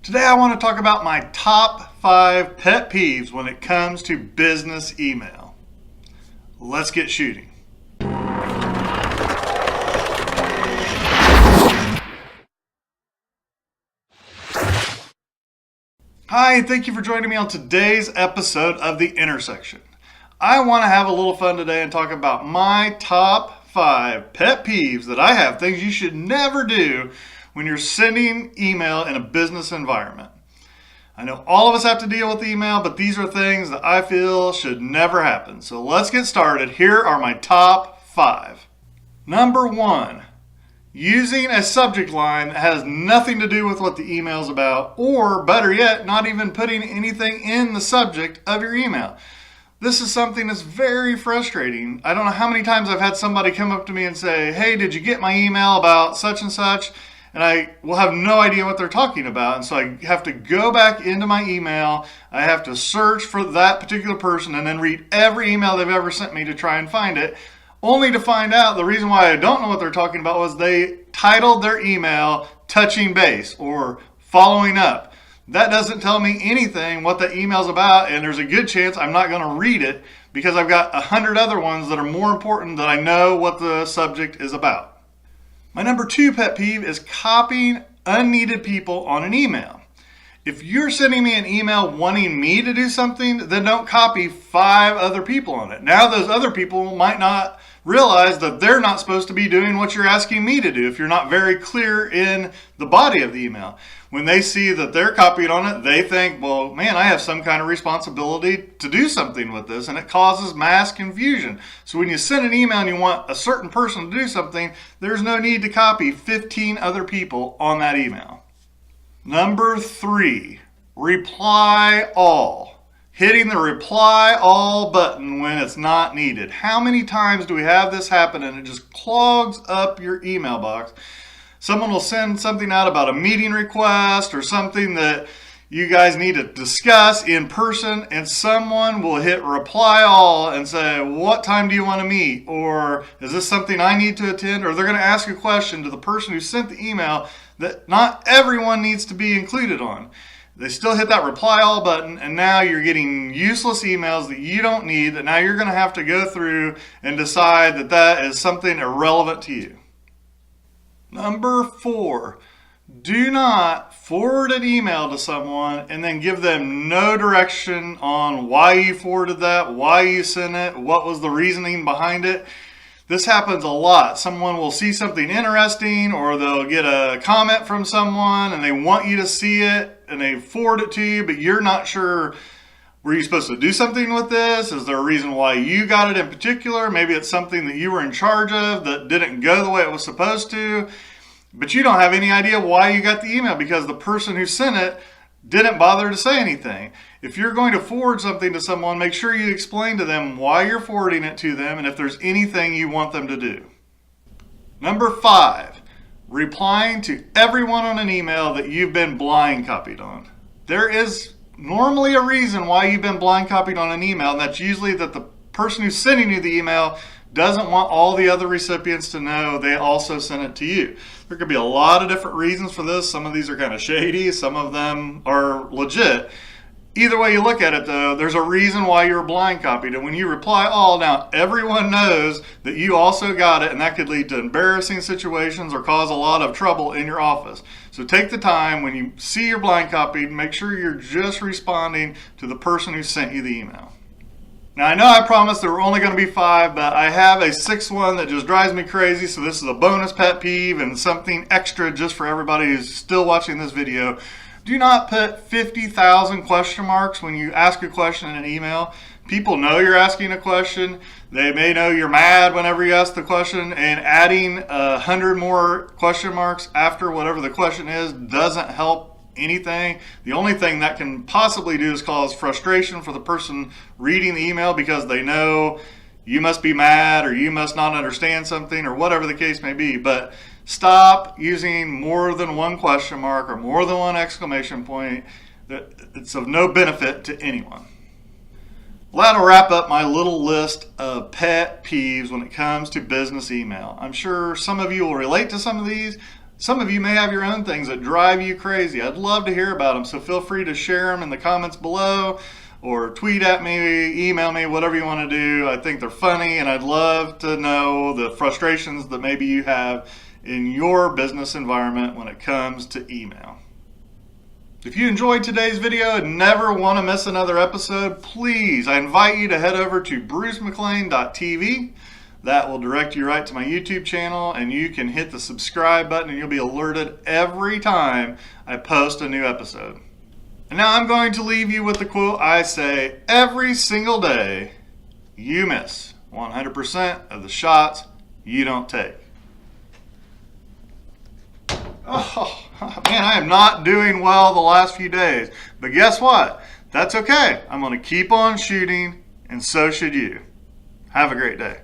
Today I want to talk about my top 5 pet peeves when it comes to business email. Let's get shooting. Hi, thank you for joining me on today's episode of The Intersection. I want to have a little fun today and talk about my top 5 pet peeves that I have, things you should never do when you're sending email in a business environment. I know all of us have to deal with email, but these are things that I feel should never happen. So let's get started. Here are my top 5. Number 1, using a subject line that has nothing to do with what the email is about, or better yet, not even putting anything in the subject of your email. This is something that's very frustrating. I don't know how many times I've had somebody come up to me and say, "Hey, did you get my email about such and such?" And I will have no idea what they're talking about. And so I have to go back into my email. I have to search for that particular person and then read every email they've ever sent me to try and find it, only to find out the reason why I don't know what they're talking about was they titled their email touching base or following up. That doesn't tell me anything what the email's about, and there's a good chance I'm not going to read it because I've got 100 other ones that are more important that I know what the subject is about. My number 2 pet peeve is copying unneeded people on an email. If you're sending me an email wanting me to do something, then don't copy 5 other people on it. Now those other people might not realize that they're not supposed to be doing what you're asking me to do if you're not very clear in the body of the email. When they see that they're copied on it, they think, well, man, I have some kind of responsibility to do something with this, and it causes mass confusion. So when you send an email and you want a certain person to do something, there's no need to copy 15 other people on that email. Number 3, reply all. Hitting the reply all button when it's not needed. How many times do we have this happen and it just clogs up your email box? Someone will send something out about a meeting request or something that you guys need to discuss in person, and someone will hit reply all and say, what time do you want to meet? Or is this something I need to attend? Or they're going to ask a question to the person who sent the email that not everyone needs to be included on. They still hit that reply all button, and now you're getting useless emails that you don't need, that now you're going to have to go through and decide that that is something irrelevant to you. Number 4, do not forward an email to someone and then give them no direction on why you forwarded that, why you sent it, what was the reasoning behind it. This happens a lot. Someone will see something interesting, or they'll get a comment from someone and they want you to see it and they forward it to you, but you're not sure, were you supposed to do something with this? Is there a reason why you got it in particular? Maybe it's something that you were in charge of that didn't go the way it was supposed to, but you don't have any idea why you got the email because the person who sent it didn't bother to say anything. If you're going to forward something to someone, make sure you explain to them why you're forwarding it to them and if there's anything you want them to do. Number 5, replying to everyone on an email that you've been blind copied on. There is normally a reason why you've been blind copied on an email, and that's usually that the person who's sending you the email doesn't want all the other recipients to know they also sent it to you. There could be a lot of different reasons for this. Some of these are kind of shady, some of them are legit. Either way you look at it though, there's a reason why you're blind copied. And when you reply all, now everyone knows that you also got it, and that could lead to embarrassing situations or cause a lot of trouble in your office. So take the time when you see you're blind copied, make sure you're just responding to the person who sent you the email. Now I know I promised there were only going to be 5, but I have a 6th one that just drives me crazy, so this is a bonus pet peeve and something extra just for everybody who's still watching this video. Do not put 50,000 question marks when you ask a question in an email. People know you're asking a question. They may know you're mad whenever you ask the question, and adding 100 more question marks after whatever the question is doesn't help anything. The only thing that can possibly do is cause frustration for the person reading the email because they know you must be mad or you must not understand something or whatever the case may be. But stop using more than one question mark or more than one exclamation point. It's of no benefit to anyone. Well, that'll wrap up my little list of pet peeves when it comes to business email. I'm sure some of you will relate to some of these. Some of you may have your own things that drive you crazy. I'd love to hear about them, so feel free to share them in the comments below or tweet at me, email me, whatever you want to do. I think they're funny, and I'd love to know the frustrations that maybe you have in your business environment when it comes to email. If you enjoyed today's video and never want to miss another episode, please, I invite you to head over to brucemcclain.tv. That will direct you right to my YouTube channel, and you can hit the subscribe button and you'll be alerted every time I post a new episode. And now I'm going to leave you with the quote I say every single day: you miss 100% of the shots you don't take. Oh, man, I am not doing well the last few days. But guess what? That's okay. I'm going to keep on shooting, and so should you. Have a great day.